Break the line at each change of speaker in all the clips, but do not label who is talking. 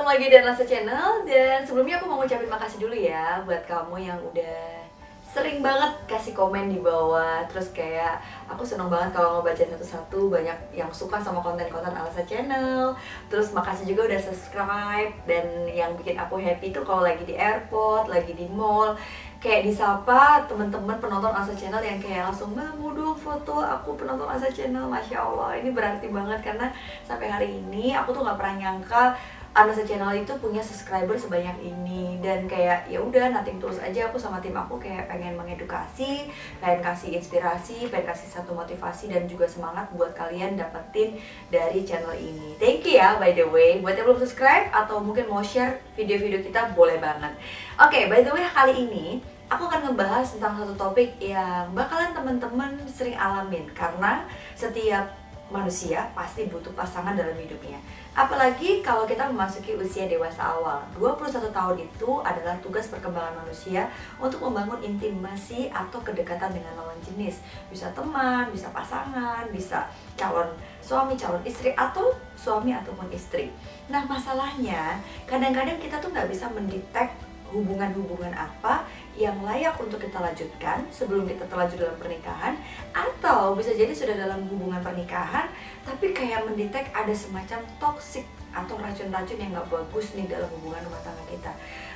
lagi di Lasa Channel. Dan sebelumnya aku mau ngucapin makasih dulu ya buat kamu yang udah sering banget kasih komen di bawah. Terus kayak aku seneng banget kalau ngebaca satu-satu, banyak yang suka sama konten-konten Lasa Channel. Terus makasih juga udah subscribe. Dan yang bikin aku happy tuh kalau lagi di airport, lagi di mall, kayak disapa teman-teman penonton Lasa Channel yang kayak langsung, "Mbak, mau dong foto aku penonton Lasa Channel." Masya Allah, ini berarti banget karena sampai hari ini aku tuh nggak pernah nyangka Lasa Channel itu punya subscriber sebanyak ini. Dan kayak ya udah nothing tulus aja, aku sama tim aku kayak pengen mengedukasi, pengen kasih inspirasi, pengen kasih satu motivasi dan juga semangat buat kalian dapetin dari channel ini. Thank you ya by the way. Buat yang belum subscribe atau mungkin mau share video-video kita, boleh banget. Oke, by the way kali ini aku akan ngebahas tentang satu topik yang bakalan teman-teman sering alamin. Karena setiap manusia pasti butuh pasangan dalam hidupnya. Apalagi kalau kita memasuki usia dewasa awal. 21 tahun itu adalah tugas perkembangan manusia untuk membangun intimasi atau kedekatan dengan lawan jenis. Bisa teman, bisa pasangan, bisa calon suami, calon istri, atau suami ataupun istri. Nah masalahnya, kadang-kadang kita tuh nggak bisa mendetek hubungan-hubungan apa yang layak untuk kita lanjutkan sebelum kita terlanjur dalam pernikahan, atau bisa jadi sudah dalam hubungan pernikahan tapi kayak mendetek ada semacam toksik atau racun-racun yang nggak bagus nih dalam hubungan rumah tangga kita.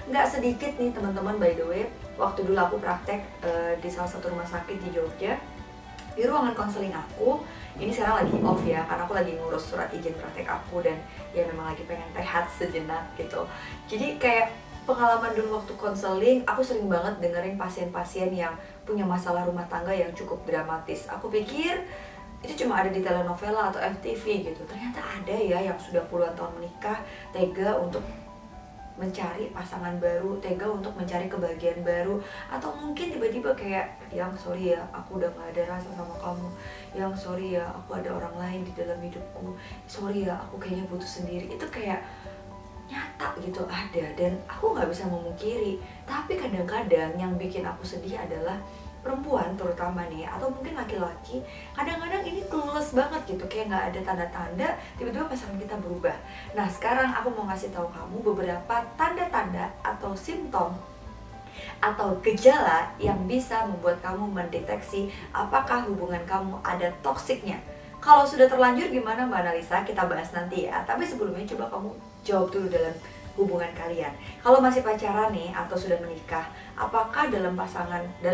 Nggak sedikit nih teman-teman, by the way, waktu dulu aku praktek di salah satu rumah sakit di Jogja, di ruangan konseling aku, ini sekarang lagi off ya karena aku lagi ngurus surat izin praktek aku dan ya memang lagi pengen rehat sejenak gitu. Jadi kayak pengalaman dulu waktu konseling, aku sering banget dengerin pasien-pasien yang punya masalah rumah tangga yang cukup dramatis. Aku pikir itu cuma ada di telenovela atau FTV gitu. Ternyata ada ya yang sudah puluhan tahun menikah, tega untuk mencari pasangan baru, tega untuk mencari kebahagiaan baru. Atau mungkin tiba-tiba kayak, "Yang sorry ya, aku udah gak ada rasa sama kamu. Yang sorry ya, aku ada orang lain di dalam hidupku. Sorry ya, aku kayaknya butuh sendiri." Itu kayak nyata gitu ada, dan aku nggak bisa memungkiri. Tapi kadang-kadang yang bikin aku sedih adalah perempuan terutama nih, atau mungkin laki-laki, kadang-kadang ini clueless banget gitu, kayak nggak ada tanda-tanda tiba-tiba pasangan kita berubah. Nah sekarang aku mau ngasih tahu kamu beberapa tanda-tanda atau simptom atau gejala yang bisa membuat kamu mendeteksi apakah hubungan kamu ada toksiknya. Kalau sudah terlanjur gimana Mbak Analisa? Kita bahas nanti ya. Tapi sebelumnya coba kamu jawab dulu dalam hubungan kalian. Kalau masih pacaran nih atau sudah menikah, apakah dalam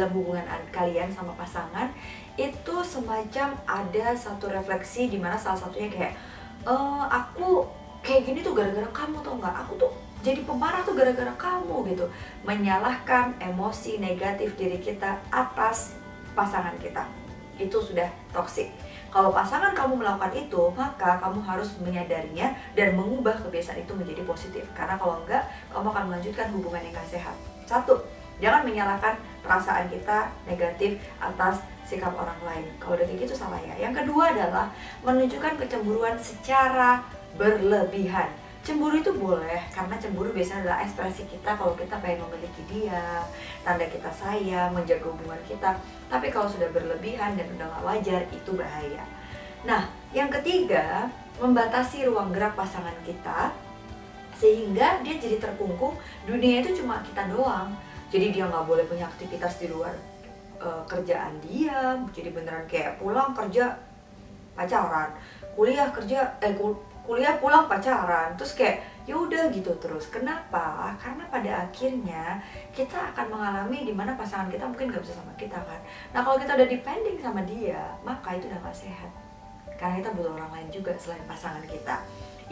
hubungan kalian sama pasangan itu semacam ada satu refleksi di mana salah satunya kayak, aku kayak gini tuh gara-gara kamu, tau nggak? Aku tuh jadi pemarah tuh gara-gara kamu gitu. Menyalahkan emosi negatif diri kita atas pasangan kita. Itu sudah toksik. Kalau pasangan kamu melakukan itu, maka kamu harus menyadarinya dan mengubah kebiasaan itu menjadi positif. Karena kalau enggak, kamu akan melanjutkan hubungan yang gak sehat. Satu, jangan menyalahkan perasaan kita negatif atas sikap orang lain. Kalau udah kayak gitu salah ya. Yang kedua adalah menunjukkan kecemburuan secara berlebihan. Cemburu itu boleh, karena cemburu biasanya adalah ekspresi kita kalau kita pengen memiliki dia, tanda kita sayang, menjaga hubungan kita. Tapi kalau sudah berlebihan dan udah gak wajar, itu bahaya. Nah, yang ketiga, membatasi ruang gerak pasangan kita sehingga dia jadi terkungkung, dunia itu cuma kita doang. Jadi dia gak boleh punya aktivitas di luar kerjaan dia, jadi beneran kayak pulang kerja pacaran, kuliah pulang pacaran, terus kayak ya udah gitu terus. Kenapa? Karena pada akhirnya kita akan mengalami dimana pasangan kita mungkin gak bisa sama kita kan. Nah kalau kita udah depending sama dia, maka itu udah gak sehat, karena kita butuh orang lain juga selain pasangan kita.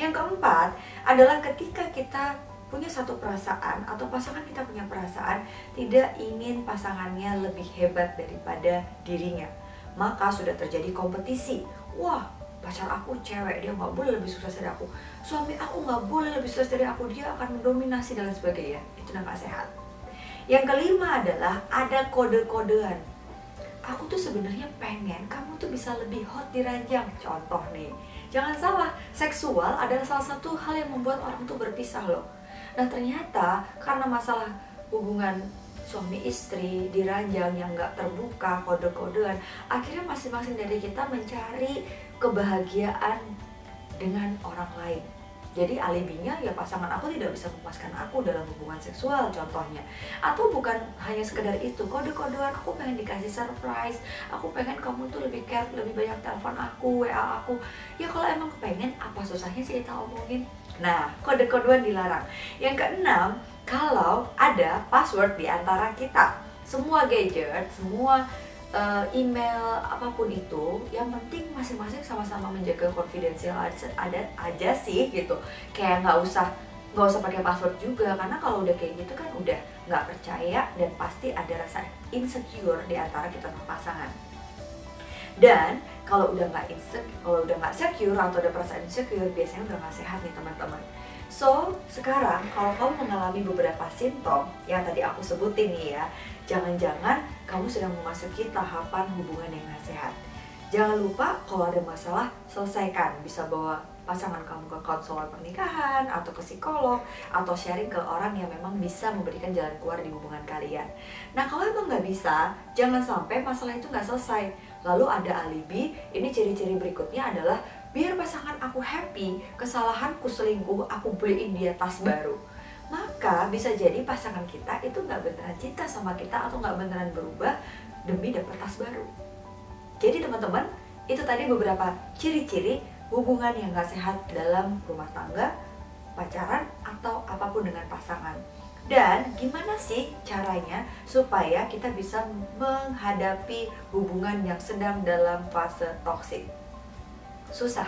Yang keempat adalah ketika kita punya satu perasaan atau pasangan kita punya perasaan tidak ingin pasangannya lebih hebat daripada dirinya, maka sudah terjadi kompetisi. Wah, pacar aku cewek, dia nggak boleh lebih sukses dari aku. Suami aku nggak boleh lebih sukses dari aku, dia akan mendominasi dan sebagainya. Itu nggak sehat. Yang kelima adalah ada kode-kodean. Aku tuh sebenarnya pengen kamu tuh bisa lebih hot di ranjang. Contoh nih, jangan salah, seksual adalah salah satu hal yang membuat orang tuh berpisah loh. Nah ternyata karena masalah hubungan suami istri di ranjang yang nggak terbuka, kode-kodean, akhirnya masing-masing dari kita mencari kebahagiaan dengan orang lain. Jadi alibinya ya pasangan aku tidak bisa memuaskan aku dalam hubungan seksual contohnya. Atau bukan hanya sekedar itu, kode-kodean aku pengen dikasih surprise, aku pengen kamu tuh lebih care, lebih banyak telepon aku, WA aku. Ya kalau emang kepengen, apa susahnya sih kita omongin? Nah, kode-kodean dilarang. Yang keenam, kalau ada password di antara kita, semua gadget, semua email apapun itu, yang penting masing-masing sama-sama menjaga konfidensial ada aja sih gitu. Kayak nggak usah pakai password juga, karena kalau udah kayak gitu kan udah nggak percaya dan pasti ada rasa insecure di antara kita sama pasangan. Dan kalau udah nggak secure atau ada perasaan insecure, biasanya udah nggak sehat nih teman-teman. So, sekarang kalau kamu mengalami beberapa simptom yang tadi aku sebutin nih ya, jangan-jangan kamu sedang memasuki tahapan hubungan yang gak sehat. Jangan lupa kalau ada masalah, selesaikan. Bisa bawa pasangan kamu ke konselor pernikahan, atau ke psikolog, atau sharing ke orang yang memang bisa memberikan jalan keluar di hubungan kalian. Nah, kalau emang gak bisa, jangan sampai masalah itu gak selesai. Lalu ada alibi, ini ciri-ciri berikutnya adalah biar pasangan aku happy, kesalahanku selingkuh, aku beliin dia tas baru. Maka bisa jadi pasangan kita itu nggak beneran cinta sama kita atau nggak beneran berubah demi dapat tas baru. Jadi teman-teman, itu tadi beberapa ciri-ciri hubungan yang nggak sehat dalam rumah tangga, pacaran, atau apapun dengan pasangan. Dan gimana sih caranya supaya kita bisa menghadapi hubungan yang sedang dalam fase toksik? Susah,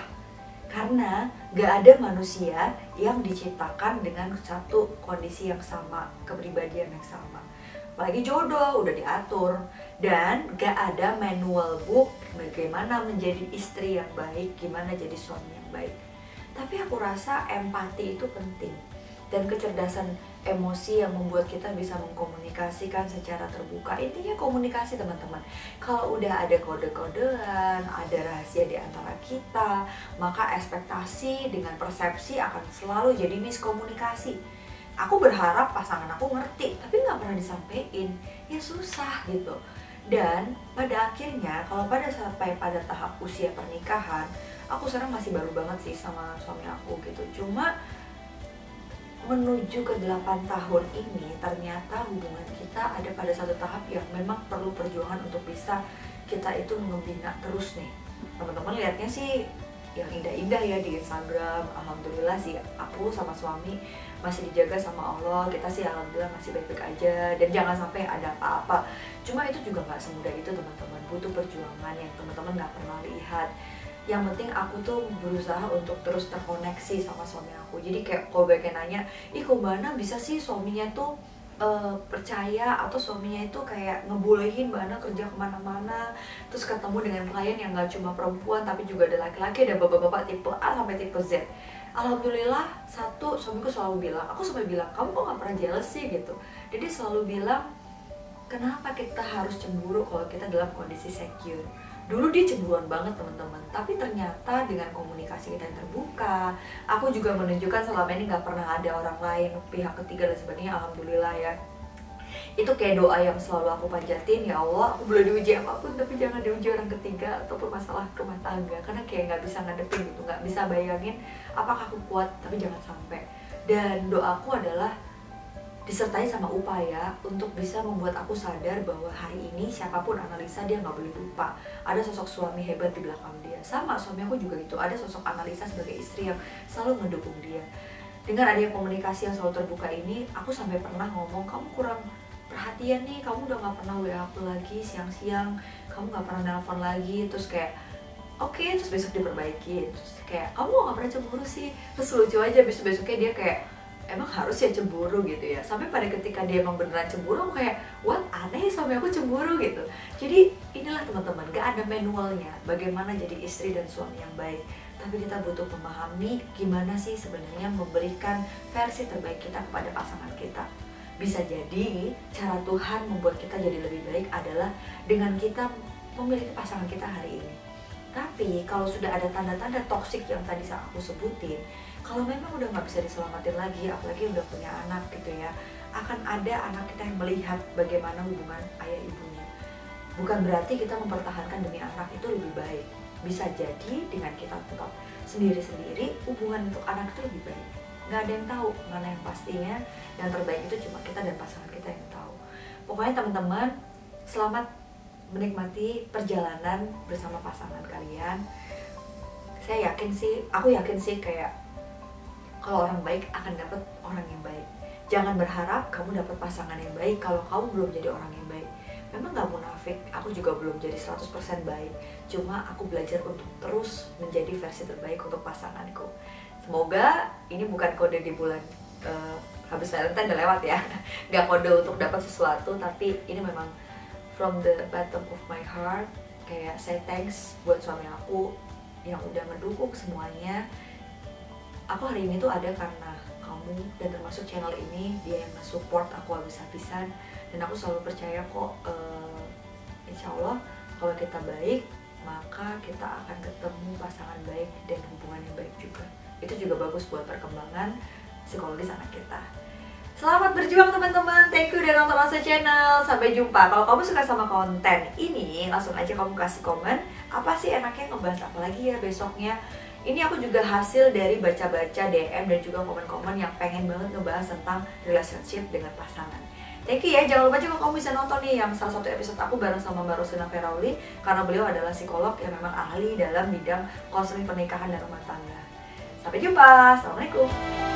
karena gak ada manusia yang diciptakan dengan satu kondisi yang sama, kepribadian yang sama. Apalagi jodoh udah diatur, dan gak ada manual book bagaimana menjadi istri yang baik, gimana jadi suami yang baik. Tapi aku rasa empati itu penting, dan kecerdasan emosi yang membuat kita bisa mengkomunikasikan secara terbuka. Intinya komunikasi teman-teman. Kalau udah ada kode-kodean, ada rahasia di antara kita, maka ekspektasi dengan persepsi akan selalu jadi miskomunikasi. Aku berharap pasangan aku ngerti, tapi nggak pernah disampaikan. Ya susah gitu. Dan pada akhirnya, kalau sampai pada tahap usia pernikahan, aku sekarang masih baru banget sih sama suami aku gitu. Cuma menuju ke 8 tahun ini, ternyata hubungan kita ada pada satu tahap yang memang perlu perjuangan untuk bisa kita itu membina terus nih. Teman-teman lihatnya sih yang indah-indah ya di Instagram. Alhamdulillah sih aku sama suami masih dijaga sama Allah. Kita sih alhamdulillah masih baik-baik aja, dan jangan sampai ada apa-apa. Cuma itu juga nggak semudah itu teman-teman, butuh perjuangan yang teman-teman nggak pernah lihat. Yang penting aku tuh berusaha untuk terus terkoneksi sama suami aku. Jadi kayak kalau banyak nanya, ih kok Mbak Ana bisa sih suaminya tuh percaya, atau suaminya itu kayak ngebolehin Mbak Ana kerja kemana-mana, terus ketemu dengan klien yang gak cuma perempuan tapi juga ada laki-laki, ada bapak-bapak tipe A sampai tipe Z. Alhamdulillah, satu, suamiku selalu bilang, aku sampai bilang, kamu kok gak pernah jealous sih gitu. Jadi selalu bilang, kenapa kita harus cemburu kalau kita dalam kondisi secure. Dulu dia cemburuan banget teman-teman, tapi ternyata dengan komunikasi kita yang terbuka, aku juga menunjukkan selama ini gak pernah ada orang lain, pihak ketiga dan sebagainya. Alhamdulillah ya. Itu kayak doa yang selalu aku panjatin, ya Allah aku boleh diuji apapun tapi jangan diuji orang ketiga ataupun masalah rumah tangga, karena kayak gak bisa ngadepin gitu, gak bisa bayangin apakah aku kuat, tapi jangan sampai. Dan doaku adalah disertai sama upaya untuk bisa membuat aku sadar bahwa hari ini siapapun analisa dia nggak boleh lupa ada sosok suami hebat di belakang dia. Sama suami aku juga gitu, ada sosok analisa sebagai istri yang selalu mendukung dia. Dengan adanya komunikasi yang selalu terbuka ini, aku sampai pernah ngomong, kamu kurang perhatian nih, kamu udah nggak pernah WA aku lagi siang-siang, kamu nggak pernah nelpon lagi. Terus kayak oke, terus besok diperbaiki. Terus kayak kamu nggak pernah cemburu sih. Terus lucu aja, besok-besoknya dia kayak emang harus ya cemburu gitu ya. Sampai pada ketika dia emang beneran cemburu, aku kayak what, aneh suami aku cemburu gitu. Jadi inilah teman-teman, gak ada manualnya bagaimana jadi istri dan suami yang baik. Tapi kita butuh memahami gimana sih sebenarnya memberikan versi terbaik kita kepada pasangan kita. Bisa jadi cara Tuhan membuat kita jadi lebih baik adalah dengan kita memiliki pasangan kita hari ini. Tapi kalau sudah ada tanda-tanda toksik yang tadi aku sebutin, kalau memang udah nggak bisa diselamatin lagi, apalagi udah punya anak gitu ya, akan ada anak kita yang melihat bagaimana hubungan ayah ibunya. Bukan berarti kita mempertahankan demi anak itu lebih baik, bisa jadi dengan kita tetap sendiri-sendiri, hubungan untuk anak itu lebih baik. Nggak ada yang tahu mana yang pastinya, yang terbaik itu cuma kita dan pasangan kita yang tahu. Pokoknya teman-teman, selamat menikmati perjalanan bersama pasangan kalian. Aku yakin sih kayak kalau orang baik akan dapat orang yang baik. Jangan berharap kamu dapat pasangan yang baik kalau kamu belum jadi orang yang baik. Memang gak munafik, aku juga belum jadi 100% baik. Cuma aku belajar untuk terus menjadi versi terbaik untuk pasanganku. Semoga ini bukan kode di bulan habis Valentine udah lewat ya. Gak kode untuk dapat sesuatu, tapi ini memang from the bottom of my heart. Kayak say thanks buat suami aku yang udah mendukung semuanya. Aku hari ini tuh ada karena kamu, dan termasuk channel ini, dia yang support aku habis-habisan. Dan aku selalu percaya kok, insya Allah kalau kita baik, maka kita akan ketemu pasangan baik dan hubungan yang baik juga. Itu juga bagus buat perkembangan psikologis anak kita. Selamat berjuang teman-teman, thank you udah nonton Asa Channel. Sampai jumpa. Kalau kamu suka sama konten ini, langsung aja kamu kasih komen apa sih enaknya ngebahas apa lagi ya besoknya. Ini aku juga hasil dari baca-baca DM dan juga komen-komen yang pengen banget ngebahas tentang relationship dengan pasangan. Thank you ya, jangan lupa juga kamu bisa nonton nih yang salah satu episode aku bareng sama Mbak Rosina Ferauli, karena beliau adalah psikolog yang memang ahli dalam bidang konseling pernikahan dan rumah tangga. Sampai jumpa, assalamualaikum.